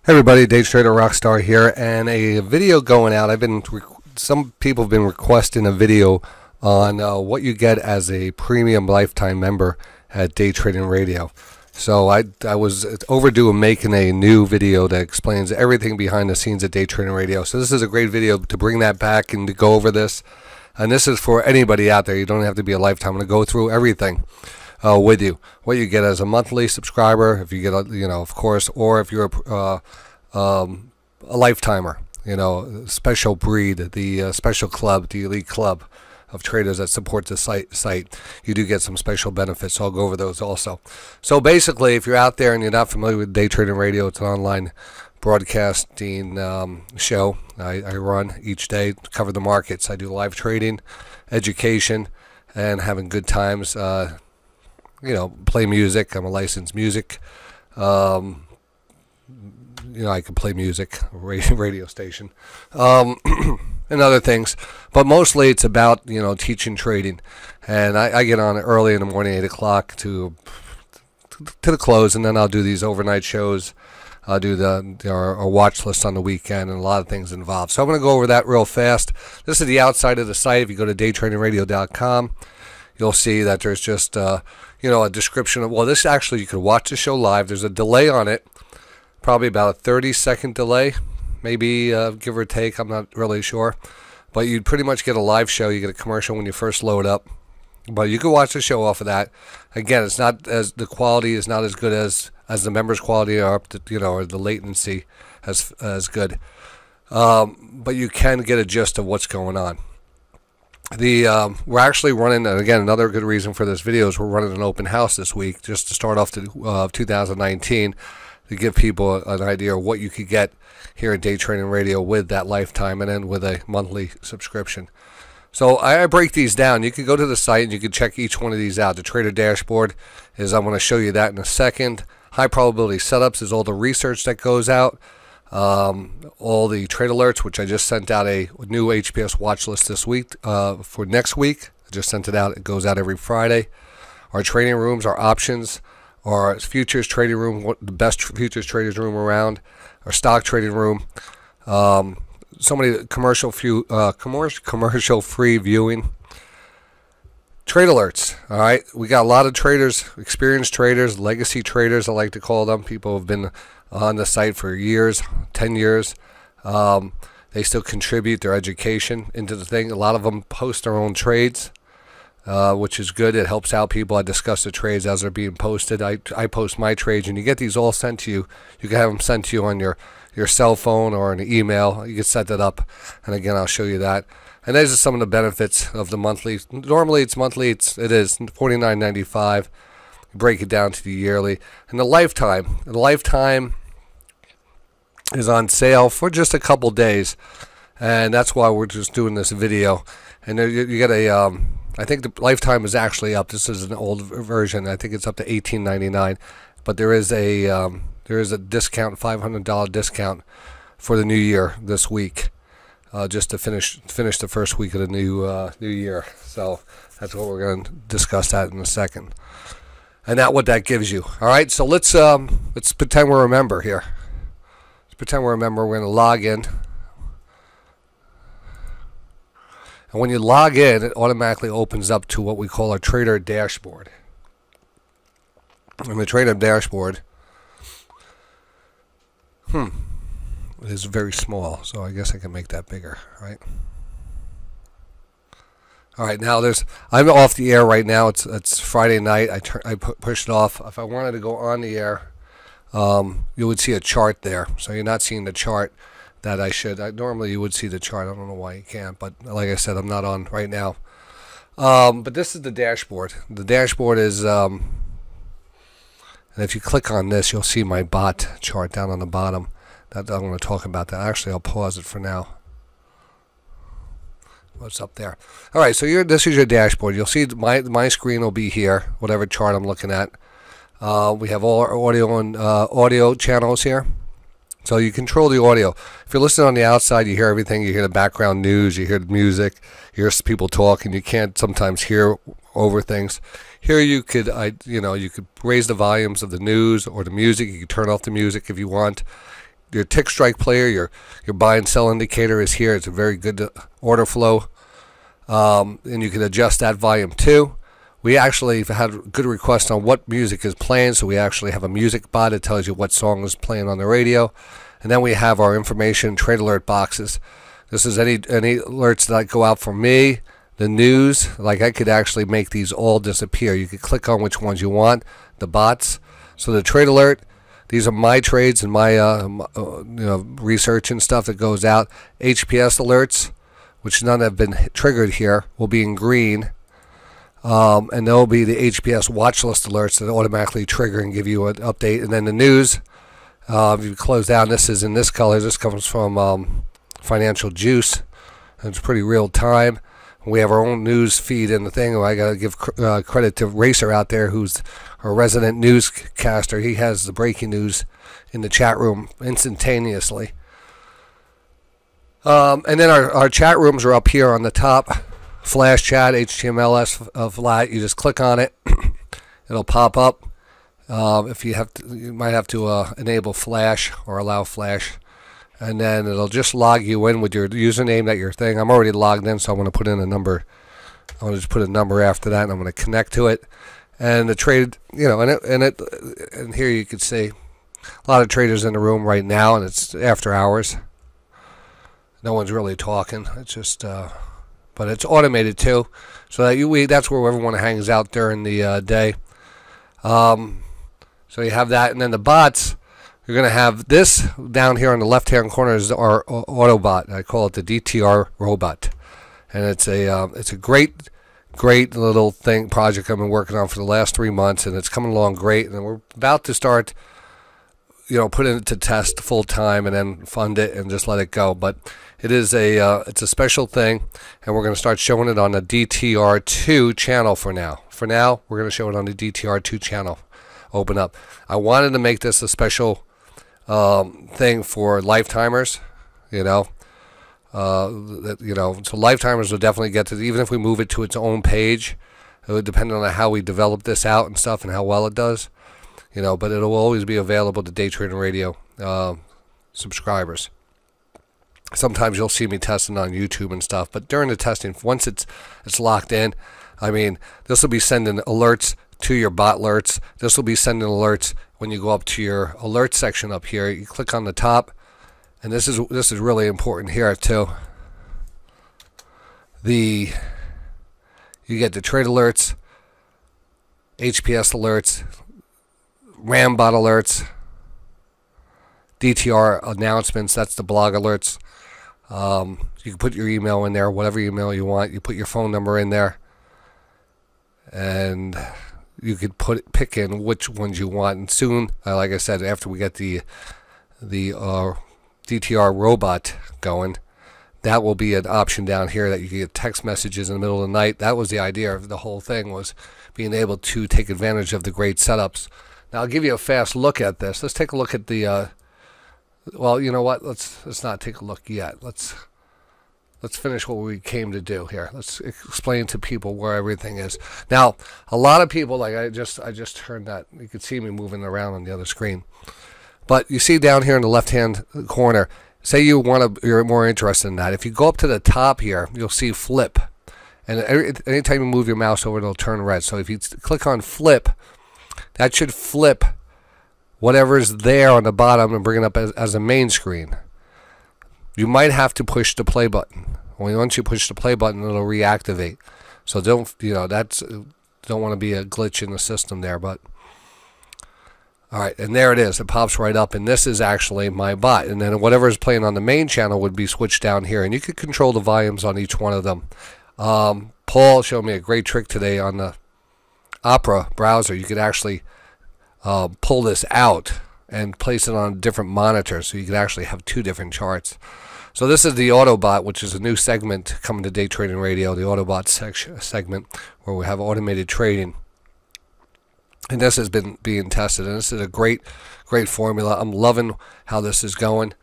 Hey everybody, DayTraderRockStar here, and a video going out. Some people have been requesting a video on what you get as a premium lifetime member at Day Trading Radio. So I was overdue in making a new video that explains everything behind the scenes at Day Trading Radio. So this is a great video to bring that back and to go over this. And this is for anybody out there. You don't have to be a lifetime. I'm going to go through everything with you. What you get as a monthly subscriber, if you get, of course, or if you're a lifetimer, special breed, the special club, the elite club of traders that support the site, you do get some special benefits. So I'll go over those also. So basically, if you're out there and you're not familiar with Day Trading Radio, it's an online broadcasting show I run each day to cover the markets. I do live trading, education, and having good times. Play music. I'm a licensed music. I can play music, radio station, and other things. But mostly it's about, teaching trading. And I get on early in the morning, 8 o'clock to the close, and then I'll do these overnight shows. I'll do our watch list on the weekend, and a lot of things involved. So I'm going to go over that real fast. This is the outside of the site. If you go to DayTradingRadio.com, you'll see that there's just, a description of, well, this actually, you could watch the show live. There's a delay on it, probably about a 30-second delay, maybe give or take. I'm not really sure. But you pretty much get a live show. You get a commercial when you first load up. But you can watch the show off of that. Again, it's not the quality is not as good as the members' quality are up to, or the latency as good. But you can get a gist of what's going on. We're actually running, and again, another good reason for this video is we're running an open house this week just to start off 2019 to give people an idea of what you could get here at Day Trading Radio with that lifetime and then with a monthly subscription. So I break these down. You can go to the site and you can check each one of these out. The trader dashboard is, I'm going to show you that in a second. High probability setups is all the research that goes out. All the trade alerts, which I just sent out a new HPS watch list this week for next week. I just sent it out. It goes out every Friday. Our trading rooms, our options, our futures trading room, the best futures traders room around, our stock trading room. So many commercial free viewing. Trade alerts. All right, we got a lot of traders, experienced traders, legacy traders, I like to call them. People who have been on the site for years, 10 years. They still contribute their education into the thing. A lot of them post their own trades, which is good. It helps out people. I discuss the trades as they're being posted. I post my trades, and you get these all sent to you. You can have them sent to you on your cell phone or an email. You can set that up, and again, I'll show you that. And these are some of the benefits of the monthly. Normally, it's monthly. It is $49.95. Break it down to the yearly. And the lifetime. The lifetime is on sale for just a couple days, and that's why we're just doing this video. And you get a. I think the lifetime is actually up. This is an old version. I think it's up to $18.99, but there is a discount, $500 discount for the new year this week. Just to finish the first week of the new year. So that's what we're going to discuss that in a second, and what that gives you. All right, so let's pretend we're a member here. Let's pretend we're a member. We're going to log in, and when you log in, it automatically opens up to what we call our trader dashboard. And the trader dashboard, is very small, so I guess I can make that bigger, right? All right, now I'm off the air right now. It's Friday night. I pushed it off. If I wanted to go on the air, you would see a chart there. So you're not seeing the chart that I should. Normally you would see the chart. I don't know why you can't, but like I said, I'm not on right now. But this is the dashboard. The dashboard is, and if you click on this, you'll see my bot chart down on the bottom. I'm going to talk about that. Actually, I'll pause it for now. What's up there? All right, so this is your dashboard. You'll see my screen will be here, whatever chart I'm looking at. We have all our audio and audio channels here. So you control the audio. If you're listening on the outside, you hear everything. You hear the background news. You hear the music. You hear people talking. You can't sometimes hear over things. Here you could, you could raise the volumes of the news or the music. You could turn off the music if you want. your tick strike player, your buy and sell indicator is here. It's a very good order flow, and you can adjust that volume too. We actually have had good requests on what music is playing, so we actually have a music bot that tells you what song is playing on the radio. And then we have our information trade alert boxes. This is any alerts that go out for me, the news. Like I could actually make these all disappear. You could click on which ones you want, the bots. So the trade alert, these are my trades and my research and stuff that goes out. HPS alerts, which none have been triggered here, will be in green. And there will be the HPS watch list alerts that automatically trigger and give you an update. And then the news, if you close down, this is in this color. This comes from Financial Juice. It's pretty real time. We have our own news feed in the thing. I got to give credit to Racer out there, who's our resident newscaster. He has the breaking news in the chat room instantaneously. And then our chat rooms are up here on the top. Flash chat, HTMLS flat. You just click on it. It'll pop up. If you have to, you might have to enable Flash or allow Flash, and then it'll just log you in with your username that your thing. I'm already logged in, so I'm going to put in a number. I'm going to just put a number after that, and I'm going to connect to it. And the trade, and here you can see a lot of traders in the room right now, and it's after hours. No one's really talking. It's just. But it's automated too, so that that's where everyone hangs out during the day. So you have that, and then the bots. You're going to have this down here on the left-hand corner is our Autobot. I call it the DTR robot, and it's a great little project I've been working on for the last 3 months, and it's coming along great. And we're about to start, put it to test full time, and then fund it and just let it go. But it is it's a special thing, and we're going to start showing it on the DTR2 channel for now. For now, we're going to show it on the DTR2 channel. Open up. I wanted to make this a special thing for lifetimers, so lifetimers will definitely get to, even if we move it to its own page, it would depend on how we develop this out and stuff and how well it does, but it'll always be available to Day Trading Radio subscribers. Sometimes you'll see me testing on YouTube and stuff, but during the testing, once it's locked in, this will be sending alerts to your bot alerts. This will be sending alerts when you go up to your alert section up here. You click on the top, and this is really important here too. You get the trade alerts, HPS alerts, RAM bot alerts, DTR announcements. That's the blog alerts. You can put your email in there, whatever email you want. You put your phone number in there, and you could pick in which ones you want. And soon, like I said, after we get the DTR robot going, that will be an option down here that you can get text messages in the middle of the night. That was the idea of the whole thing, was being able to take advantage of the great setups. Now I'll give you a fast look at this. Let's take a look at the. Well, you know what? Let's not take a look yet. Let's finish what we came to do here. Let's explain to people where everything is. Now, a lot of people, like I just turned that. You can see me moving around on the other screen. But you see down here in the left-hand corner, say you're more interested in that. If you go up to the top here, you'll see flip. And anytime you move your mouse over, it'll turn red. So if you click on flip, that should flip whatever's there on the bottom and bring it up as a main screen. You might have to push the play button. Once you push the play button, it'll reactivate. So don't want to be a glitch in the system there. But all right, and there it is. It pops right up, and this is actually my bot. And then whatever is playing on the main channel would be switched down here, and you could control the volumes on each one of them. Paul showed me a great trick today on the Opera browser. You could actually pull this out and place it on different monitors, so you could actually have two different charts. So this is the Autobot, which is a new segment coming to Day Trading Radio, the Autobot segment, where we have automated trading. And this has been being tested, and this is a great formula. I'm loving how this is going.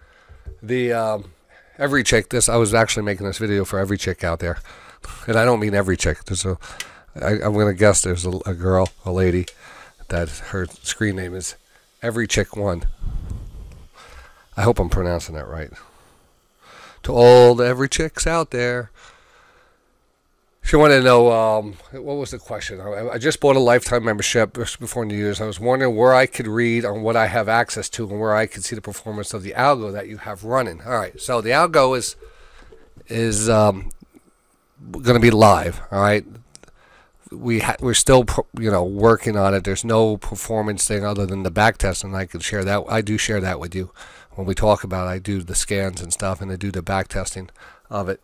The every chick, I was actually making this video for every chick out there, and I don't mean every chick. I'm going to guess there's a girl, a lady, that her screen name is Every Chick One. I hope I'm pronouncing that right. To all every chicks out there. She wanted to know, what was the question? I just bought a lifetime membership just before New Year's. I was wondering where I could read on what I have access to and where I could see the performance of the algo that you have running. All right, so the algo is going to be live. All right, we're still working on it. There's no performance thing other than the back test, and I could share that. I do share that with you when we talk about it. I do the scans and stuff, and I do the back testing of it.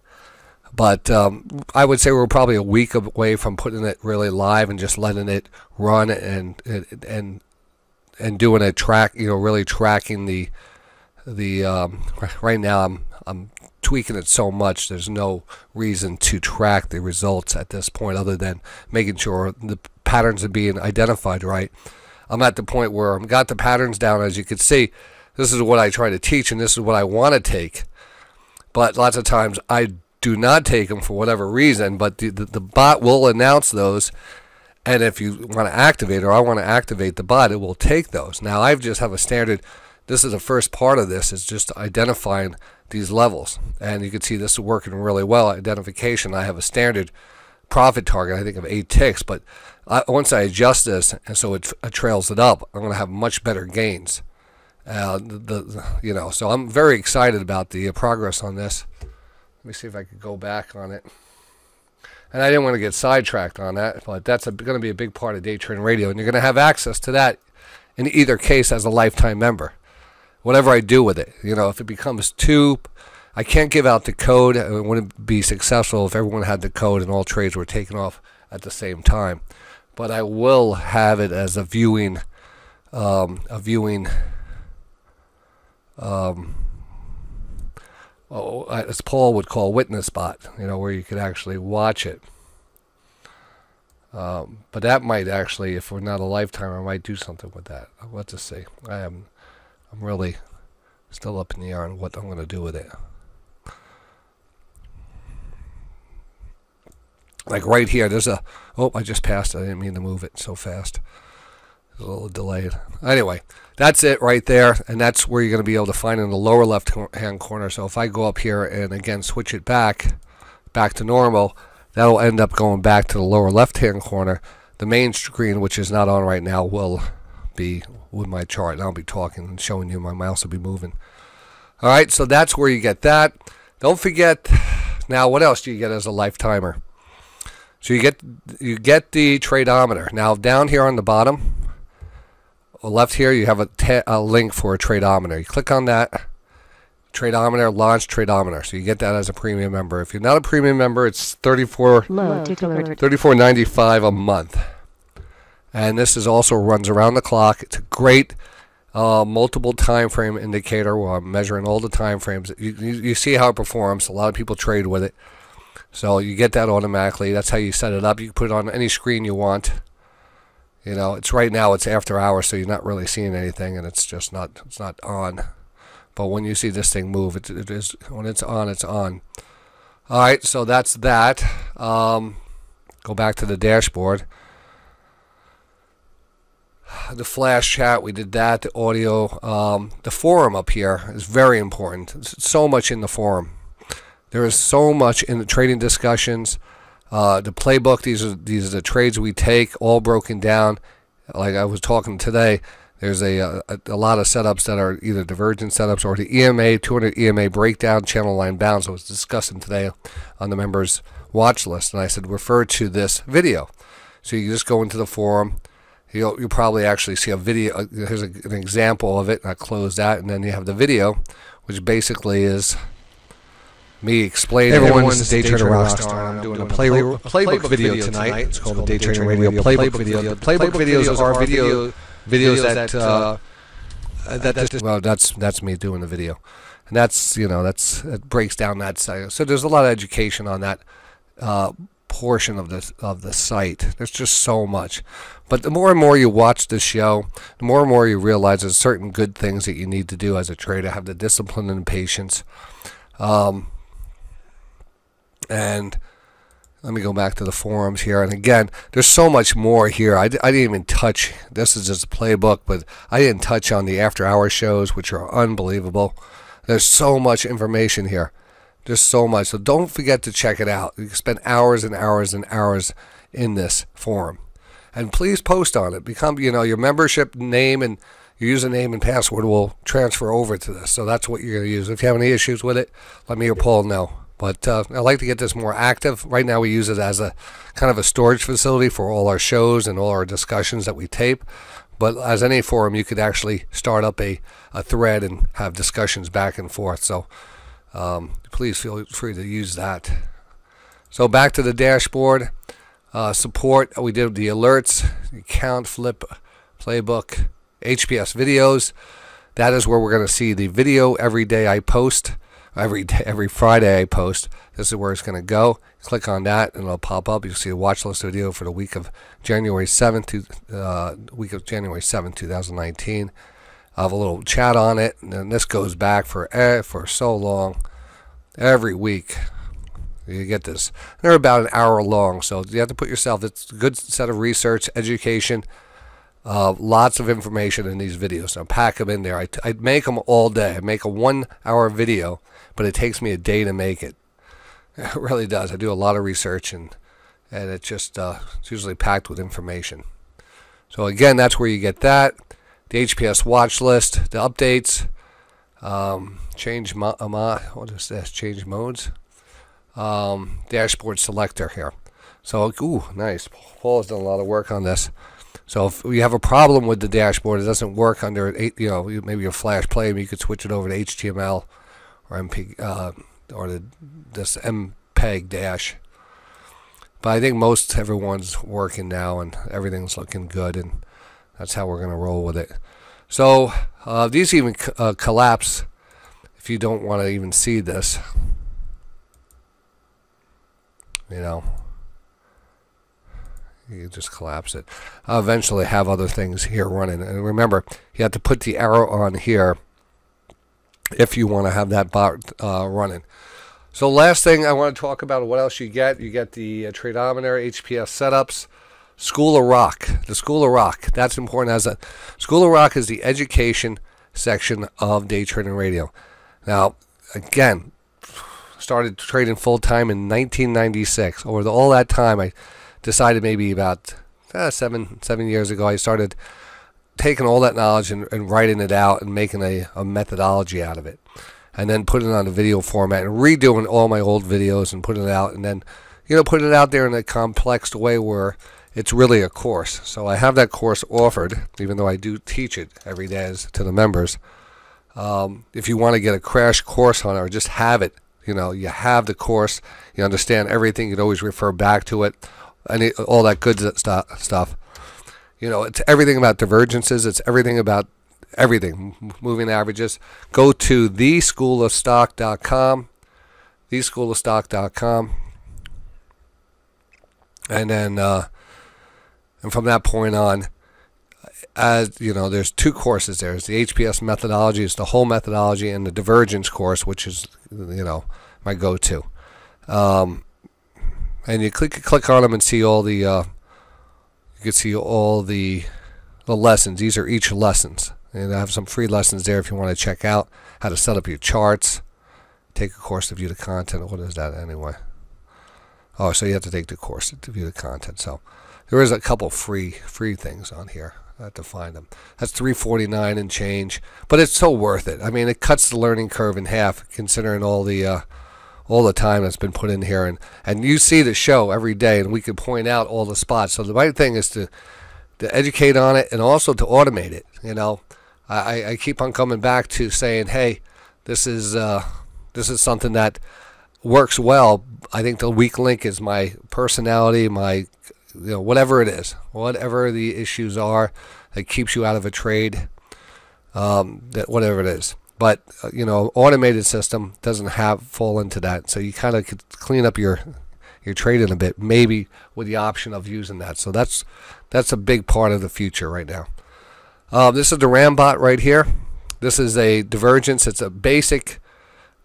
But I would say we're probably a week away from putting it really live and just letting it run and doing a track, really tracking the right now I'm tweaking it so much there's no reason to track the results at this point other than making sure the patterns are being identified right. I'm at the point where I've got the patterns down. As you can see, this is what I try to teach and this is what I want to take, but lots of times I do not take them for whatever reason, but the bot will announce those, and if you want to activate or I want to activate the bot, it will take those. Now I just have a standard. This is the first part of this, is just identifying these levels, and you can see this is working really well. Identification, I have a standard profit target, I think of 8 ticks, but once I adjust this and so it trails it up, I'm going to have much better gains. So I'm very excited about the progress on this. Let me see if I could go back on it. And I didn't want to get sidetracked on that, but that's going to be a big part of Day Trading Radio, and you're going to have access to that in either case as a lifetime member. Whatever I do with it, if it becomes too, I can't give out the code. It wouldn't be successful if everyone had the code and all trades were taken off at the same time. But I will have it as a viewing as Paul would call witness bot, where you could actually watch it. But that might actually, if we're not a lifetime, I might do something with that. I'll have to see. I'm really still up in the air on what I'm going to do with it. Like right here, there's a, I just passed it. I didn't mean to move it so fast. There's a little delayed. Anyway, that's it right there, and that's where you're going to be able to find it in the lower left-hand corner. So if I go up here and again switch it back to normal, that'll end up going back to the lower left-hand corner. The main screen, which is not on right now, will be with my chart, and I'll be talking and showing you. My mouse will be moving. All right, so that's where you get that. Don't forget. Now, what else do you get as a lifetimer? So you get the tradeometer. Now down here on the bottom left here, you have a link for a tradeometer. You click on that. Tradeometer, launch tradeometer. So you get that as a premium member. If you're not a premium member, it's $34.95 a month. And this is also runs around the clock. It's a great multiple time frame indicator where I'm measuring all the time frames. You see how it performs. A lot of people trade with it. So you get that automatically. That's how you set it up. You can put it on any screen you want. It's right now it's after hours, so you're not really seeing anything, and it's not on. But when you see this thing move, it is, when it's on, it's on. All right, so that's that. Go back to the dashboard. The flash chat, we did that. The audio, the forum up here is very important. There's so much in the forum. There is so much in the trading discussions. The playbook, these are the trades we take, all broken down. Like I was talking today, there's a lot of setups that are either divergent setups or the EMA, 200 EMA breakdown, channel line bounds. I was discussing today on the members watch list, and I said refer to this video. So you just go into the forum. You'll probably actually see a video. Here's an example of it. I close that, and then you have the video, which basically is me explaining. Hey everyone, this is DayTraderRockStar. I'm doing a playbook video tonight. It's called the Day Trading Radio Playbook Video. The playbook videos are videos that well, that's me doing the video, and that's it breaks down that site. So there's a lot of education on that portion of the site. There's just so much. But the more and more you watch the show, the more and more you realize there's certain good things that you need to do as a trader. Have the discipline and patience. And Let me go back to the forums here. And again, there's so much more here. I didn't even touch, this is just a playbook, but I didn't touch on the after-hour shows, which are unbelievable. There's so much information here. There's so much. So don't forget to check it out. You can spend hours and hours and hours in this forum. And please post on it. Become, your membership name and your username and password will transfer over to this. So that's what you're going to use. If you have any issues with it, let me or Paul know. But I'd like to get this more active. Right now we use it as a kind of a storage facility for all our shows and all our discussions that we tape. But as any forum, you could actually start up a thread and have discussions back and forth. So please feel free to use that. So back to the dashboard. Support, we did the alerts, count, flip, playbook, HPS videos. That is where we're going to see the video every day I post. Every Friday I post. This is where it's going to go. Click on that and it'll pop up. You'll see a watch list video for the week of January 7th, 2019. I have a little chat on it, and then this goes back for so long. Every week you get this. They're about an hour long, so you have to put yourself. It's a good set of research, education. Lots of information in these videos. I pack them in there. I make them all day. I make a 1 hour video, but it takes me a day to make it. It really does. I do a lot of research, and it just it's usually packed with information. So again, that's where you get that. The HPS watch list, the updates, what is this? Change modes. Dashboard selector here. So, ooh, nice. Paul has done a lot of work on this. So if you have a problem with the dashboard, it doesn't work under, maybe a flash play, you could switch it over to HTML or MP or this MPEG dash. But I think everyone's working now and everything's looking good, and that's how we're going to roll with it. So these even collapse if you don't want to even see this. You just collapse it. I'll eventually have other things here running. And remember, you have to put the arrow on here if you want to have that bot running. So last thing I want to talk about, what else you get. You get the Tradometer, HPS setups, School of Rock. The School of Rock. That's important. School of Rock is the education section of Day Trading Radio. Now, again, started trading full-time in 1996. Over all that time, I decided maybe about 7 years ago, I started taking all that knowledge and writing it out and making a methodology out of it, and then putting it on a video format and redoing all my old videos and putting it out, and then putting it out there in a complex way where it's really a course. So I have that course offered, even though I do teach it every day to the members. If you want to get a crash course on it or just have it, you have the course, you understand everything, you can always refer back to it. All that good stuff. It's everything about divergences. It's everything about everything. Moving averages. Go to theschoolofstock.com. Theschoolofstock.com. And then, and from that point on, there's 2 courses there. There's the HPS methodology, it's the whole methodology, and the divergence course, which is, my go-to. And you click on them and see all the you can see all the lessons. These are each lessons, and I have some free lessons there if you want to check out how to set up your charts, take a course to view the content. What is that anyway? Oh, so you have to take the course to view the content. So there is a couple free things on here. I have to find them. That's $3.49 and change, but it's so worth it. I mean, it cuts the learning curve in half, considering all the time that's been put in here, and you see the show every day, and we can point out all the spots. So the right thing is to educate on it and also to automate it. I keep on coming back to saying, hey, this is something that works well. I think the weak link is my personality, my whatever it is, whatever the issues are that keeps you out of a trade, whatever it is. But automated system doesn't fall into that, so you kind of could clean up your trading a bit, maybe with the option of using that. So that's a big part of the future right now. This is the Rambot right here. This is a divergence. It's a basic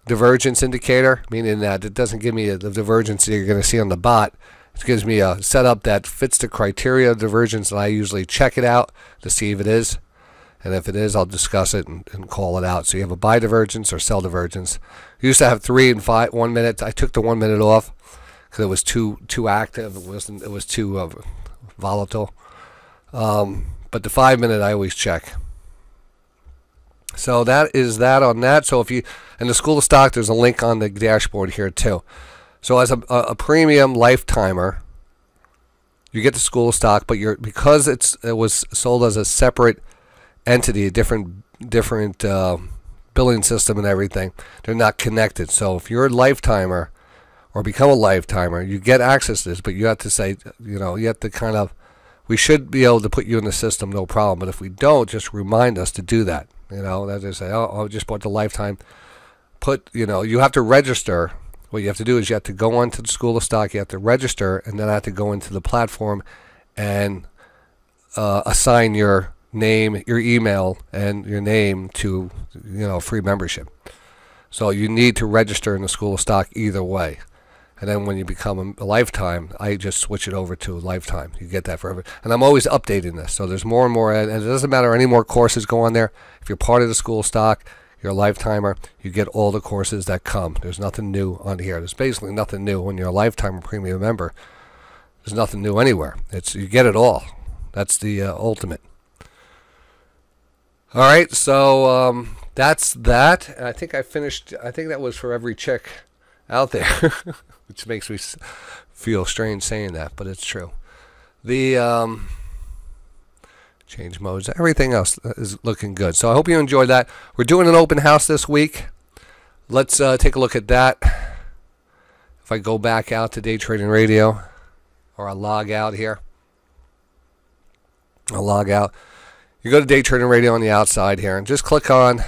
divergence indicator, meaning that it doesn't give me the divergence that you're going to see on the bot. It gives me a setup that fits the criteria of divergence, and I usually check it out to see if it is. And if it is, I'll discuss it and call it out. So you have a buy divergence or sell divergence. You used to have 3 and 5, 1 minute. I took the 1 minute off because it was too active. It was too volatile. But the 5 minute I always check. So that is that on that. So if you in the School of Stock, there's a link on the dashboard here too. So as a premium lifetimer, you get the School of Stock, but because it was sold as a separate entity, a different billing system and everything, they're not connected. So if you're a lifetimer or become a lifetimer, you get access to this, but you have to say, you have to kind of, we should be able to put you in the system, no problem. But if we don't, just remind us to do that. That they say, oh, I just bought the lifetime. You have to register. What you have to do is you have to go onto the School of Stock, you have to register, and then I have to go into the platform and assign your name, your email, and your name to free membership. So you need to register in the School of Stock either way. And then when you become a lifetime, I just switch it over to a lifetime. You get that forever. And I'm always updating this. So there's more and more, and it doesn't matter any more courses go on there. If you're part of the School of Stock, you're a lifetimer, you get all the courses that come. There's nothing new on here. There's basically nothing new when you're a lifetime or premium member. There's nothing new anywhere. You get it all. That's the ultimate. All right, so that's that. And I think I finished. I think that was for every chick out there, which makes me feel strange saying that, but it's true. The change modes, everything else is looking good. So I hope you enjoyed that. We're doing an open house this week. Let's take a look at that. If I go back out to Day Trading Radio, or I log out here, I'll log out. You go to Day Trading Radio on the outside here, and just click on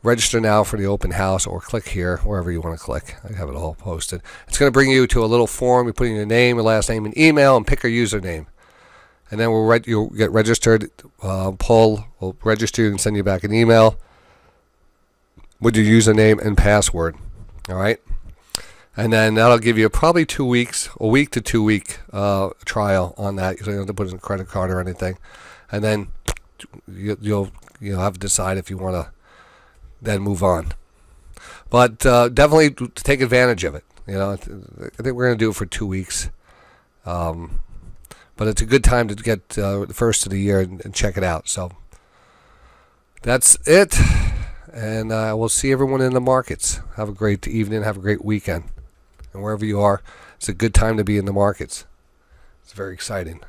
register now for the open house, or click here, wherever you want to click. I have it all posted. It's going to bring you to a little form. You put in your name, your last name, and email, and pick a username. And then you'll get registered. Paul will register you and send you back an email with your username and password. All right? And then that'll give you probably 2 weeks, a week to 2 week trial on that. You don't have to put in a credit card or anything. And then you'll have to decide if you want to then move on. But definitely take advantage of it. I think we're going to do it for 2 weeks. But it's a good time to get the first of the year and check it out. So that's it. And we'll see everyone in the markets. Have a great evening. Have a great weekend. And wherever you are, it's a good time to be in the markets. It's very exciting.